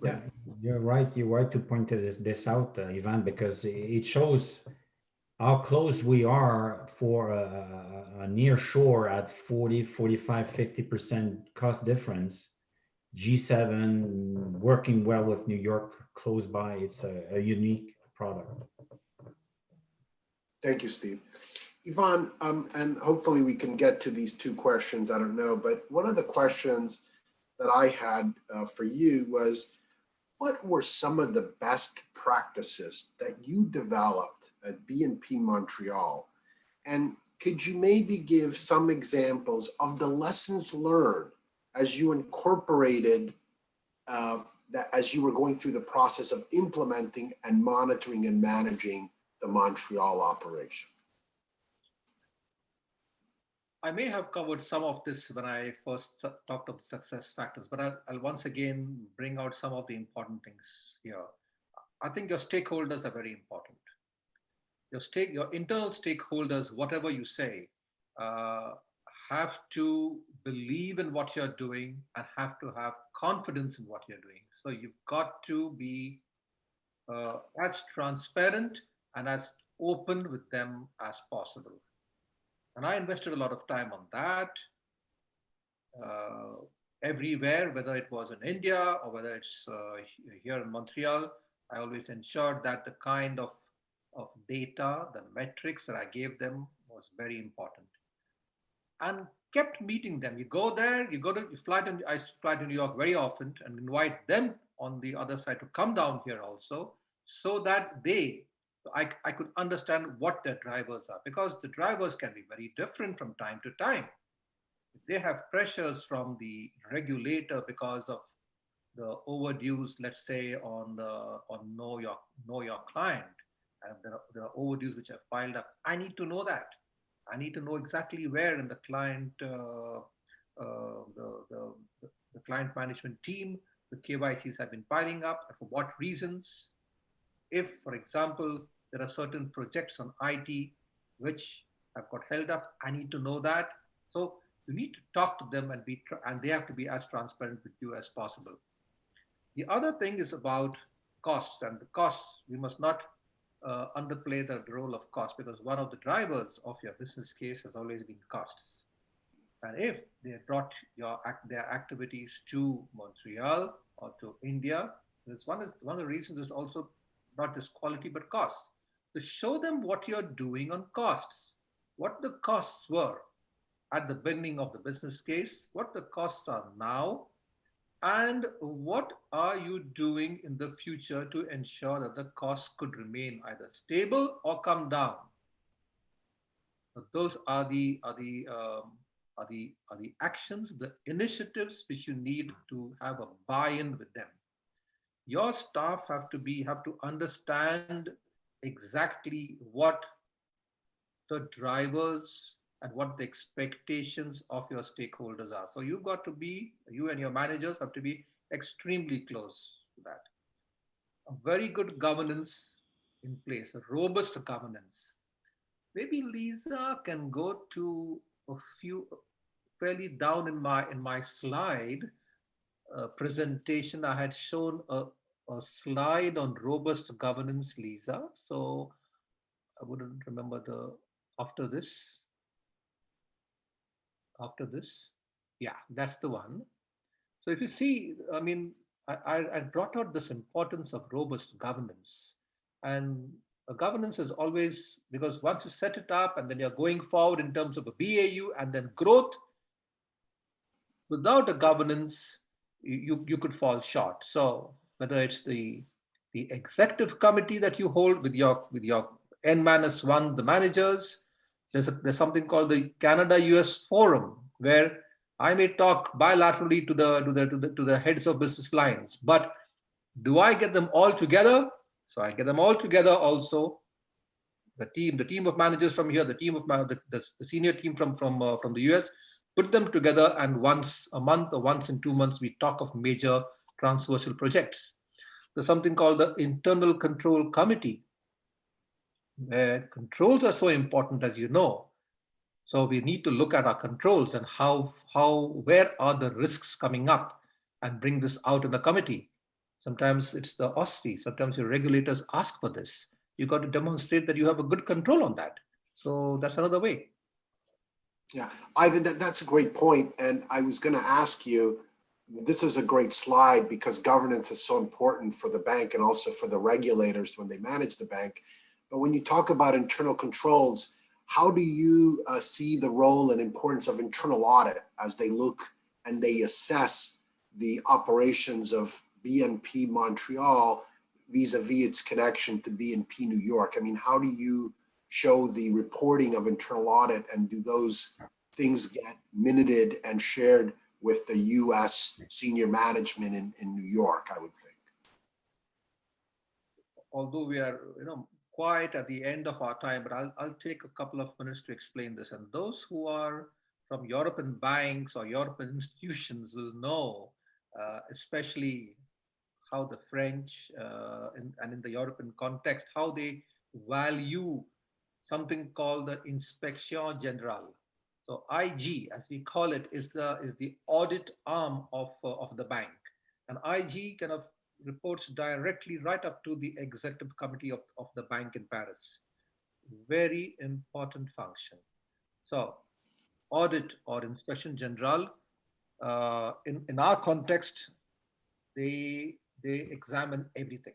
Yeah, you're right. You're right to point this out, Ivan, because it shows how close we are for a near shore at 40, 45, 50% cost difference. G7 working well with New York close by. It's a unique product. Thank you, Steve. Yvonne, and hopefully we can get to these two questions, I don't know, but one of the questions that I had for you was, what were some of the best practices that you developed at BNP Montreal? And could you maybe give some examples of the lessons learned as you incorporated that as you were going through the process of implementing and monitoring and managing the Montreal operation? I may have covered some of this when I first talked of the success factors, but I'll once again bring out some of the important things here. I think your stakeholders are very important. Your internal stakeholders, whatever you say, have to believe in what you're doing and have to have confidence in what you're doing. So you've got to be as transparent and as open with them as possible. And I invested a lot of time on that everywhere, whether it was in India or whether it's here in Montreal. I always ensured that the kind of data, the metrics that I gave them was very important. And kept meeting them. You go there, I fly to New York very often and invite them on the other side to come down here also, so that I could understand what their drivers are, because the drivers can be very different from time to time. If they have pressures from the regulator because of the overdues, let's say on know your client, and there are overdues which have piled up, I need to know that. I need to know exactly where in the client, the client management team, the KYCs have been piling up, and for what reasons. If, for example, there are certain projects on IT which have got held up, I need to know that. So you need to talk to them and they have to be as transparent with you as possible. The other thing is about costs, and the costs, we must not underplay the role of cost, because one of the drivers of your business case has always been costs. And if they brought their activities to Montreal or to India, one of the reasons is also not just quality but costs. To show them what you're doing on costs, what the costs were at the beginning of the business case, what the costs are now, and what are you doing in the future to ensure that the costs could remain either stable or come down. But those are the actions, the initiatives which you need to have a buy-in with them. Your staff have to understand exactly what the drivers and what the expectations of your stakeholders are. So you and your managers have to be extremely close to that. A very good governance in place, a robust governance. Maybe Lisa can go to a few fairly down in my slide presentation. I had shown a slide on robust governance, Lisa. So I wouldn't remember after this. Yeah, that's the one. So if you see, I mean, I brought out this importance of robust governance. And a governance is always, because once you set it up and then you're going forward in terms of a BAU and then growth, without a governance, you could fall short. So whether it's the executive committee that you hold with your N-1, the managers, there's something called the Canada-US Forum, where I may talk bilaterally to the heads of business lines, but do I get them all together? So I get them all together also. The team of managers from here, the team of the senior team from the US, put them together, and once a month or once in 2 months, we talk of major transversal projects. There's something called the Internal Control Committee, where controls are so important, as you know. So we need to look at our controls and where are the risks coming up, and bring this out in the committee. Sometimes it's the OSFI, sometimes your regulators ask for this. You got to demonstrate that you have a good control on that. So that's another way. Yeah, Ivan, that's a great point. And I was going to ask you, this is a great slide because governance is so important for the bank and also for the regulators when they manage the bank. But when you talk about internal controls, how do you see the role and importance of internal audit as they look and they assess the operations of BNP Montreal vis-a-vis its connection to BNP New York? I mean, how do you show the reporting of internal audit, and do those things get minuted and shared with the US senior management in New York, I would think? Although we are, quite at the end of our time, but I'll take a couple of minutes to explain this. And those who are from European banks or European institutions will know, especially how the French and in the European context, how they value something called the Inspection Générale. So IG, as we call it, is the audit arm of the bank, and IG kind of reports directly right up to the executive committee of the bank in Paris. Very important function. So audit or inspection general, in our context, they examine everything.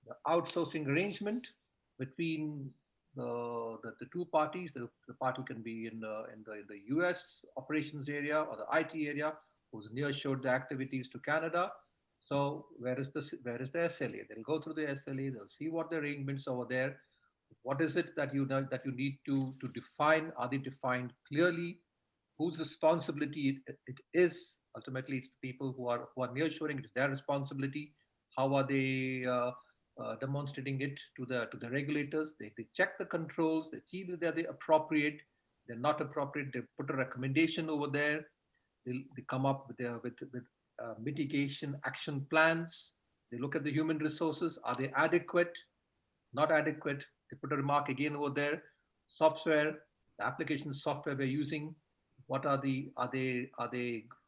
The outsourcing arrangement between the two parties. The party can be in the US operations area or the IT area, who's nearshored the activities to Canada. So where is the SLA? They'll go through the SLA. They'll see what the arrangements over there. What is it that you need to define? Are they defined clearly? Whose responsibility it is? Ultimately, it's the people who are nearshoring. It's their responsibility. How are they demonstrating it to the regulators? They check the controls. They see that they're appropriate. They're not appropriate. They put a recommendation over there. They come up with mitigation action plans. They look at the human resources. Are they adequate? Not adequate. They put a remark again over there. Software, the application software we're using. What are they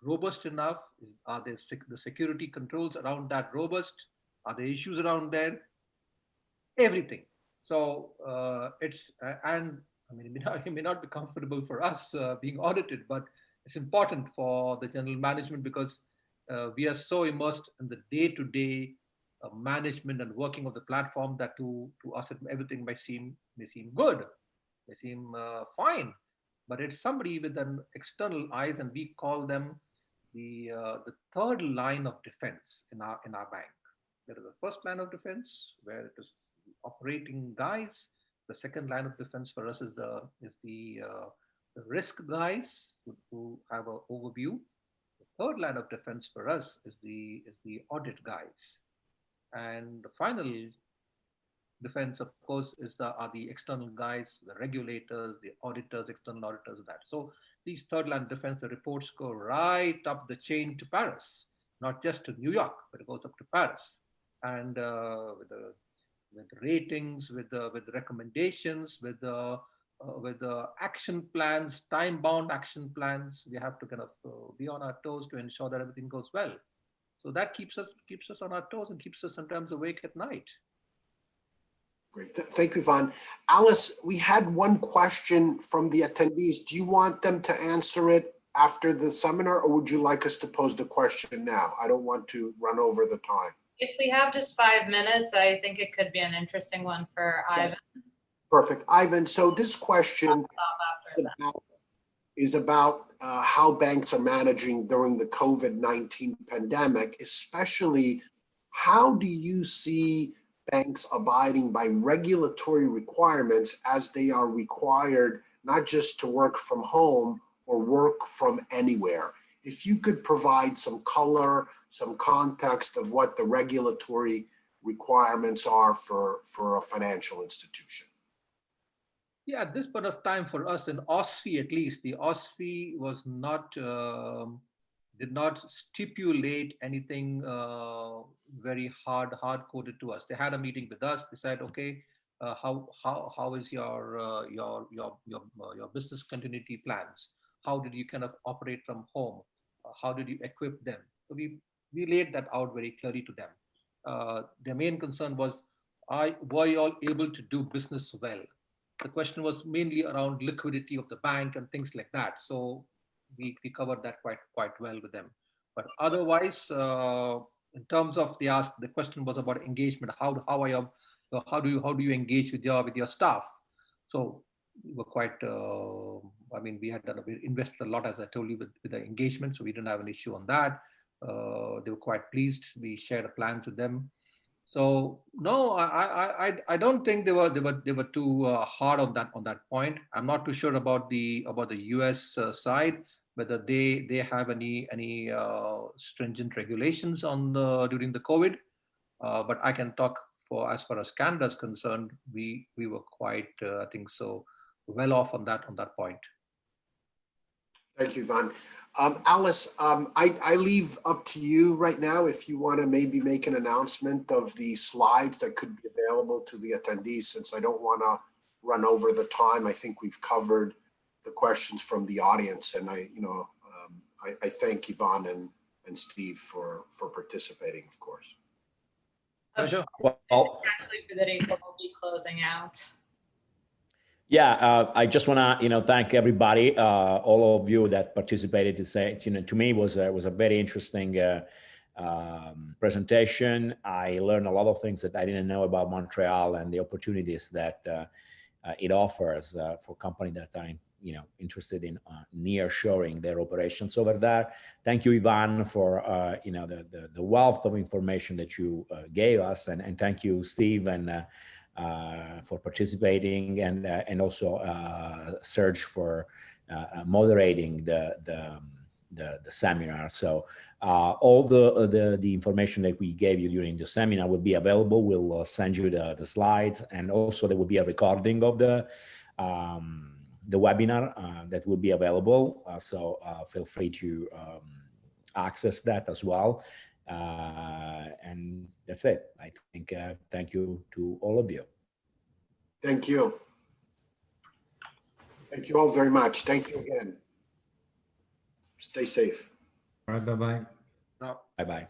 robust enough? Are the security controls around that robust? Are there issues around there? Everything. So it's, and I mean, it may not be comfortable for us being audited, but it's important for the general management because we are so immersed in the day-to-day management and working of the platform that to us everything may seem good, may seem fine, but it's somebody with an external eyes, and we call them the third line of defense in our bank. There is a first line of defense where it is operating guys. The second line of defense for us is the risk guys who have an overview. The third line of defense for us is the audit guys. And the final defense, of course, are the external guys, the regulators, the auditors, external auditors of that. So these third line defense, the reports go right up the chain to Paris, not just to New York, but it goes up to Paris. And with ratings, with recommendations, with the action plans, time-bound action plans, we have to kind of be on our toes to ensure that everything goes well. So that keeps us on our toes and keeps us sometimes awake at night. Great, thank you, Ivan. Alice, we had one question from the attendees. Do you want them to answer it after the seminar, or would you like us to pose the question now? I don't want to run over the time. If we have just 5 minutes, I think it could be an interesting one for Ivan. Yes. Perfect. Ivan, so this question is about how banks are managing during the COVID-19 pandemic, especially how do you see banks abiding by regulatory requirements as they are required not just to work from home or work from anywhere? If you could provide some color, some context of what the regulatory requirements are for a financial institution. Yeah, at this point of time for us in OSFI, at least, the OSFI was not, did not stipulate anything very hard-coded to us. They had a meeting with us. They said, okay, how is your business continuity plans? How did you kind of operate from home? How did you equip them? So we laid that out very clearly to them. Their main concern was, were you all able to do business well? The question was mainly around liquidity of the bank and things like that. So we covered that quite well with them. But otherwise, in terms of the question was about engagement. How do you engage with your staff? So we were quite. I mean, we had invested a lot, as I told you, with the engagement. So we didn't have an issue on that. They were quite pleased. We shared plans with them. So no, I don't think they were too hard on that point. I'm not too sure about the US side, whether they have any stringent regulations on during the COVID. But I can talk for as far as Canada is concerned, we were quite I think so well off on that point. Thank you, Ivan. Alice, I leave up to you right now if you want to maybe make an announcement of the slides that could be available to the attendees, since I don't want to run over the time. I think we've covered the questions from the audience. And I thank Yvonne and Steve for participating, of course. Pleasure. Well, Actually, Federico will be closing out. yeah, I just want to, thank everybody, all of you that participated to say, to me was a very interesting presentation. I learned a lot of things that I didn't know about Montreal and the opportunities that it offers for companies that are, interested in nearshoring their operations over there. Thank you, Ivan, for the wealth of information that you gave us, and thank you, Steve, and for participating, and also Serge for moderating the seminar. So all the information that we gave you during the seminar will be available. We'll send you the slides, and also there will be a recording of the webinar that will be available. So feel free to access that as well. And that's it. I think thank you to all of you. Thank you. Thank you all very much. Thank you again. Stay safe. All right, bye-bye. Bye-bye.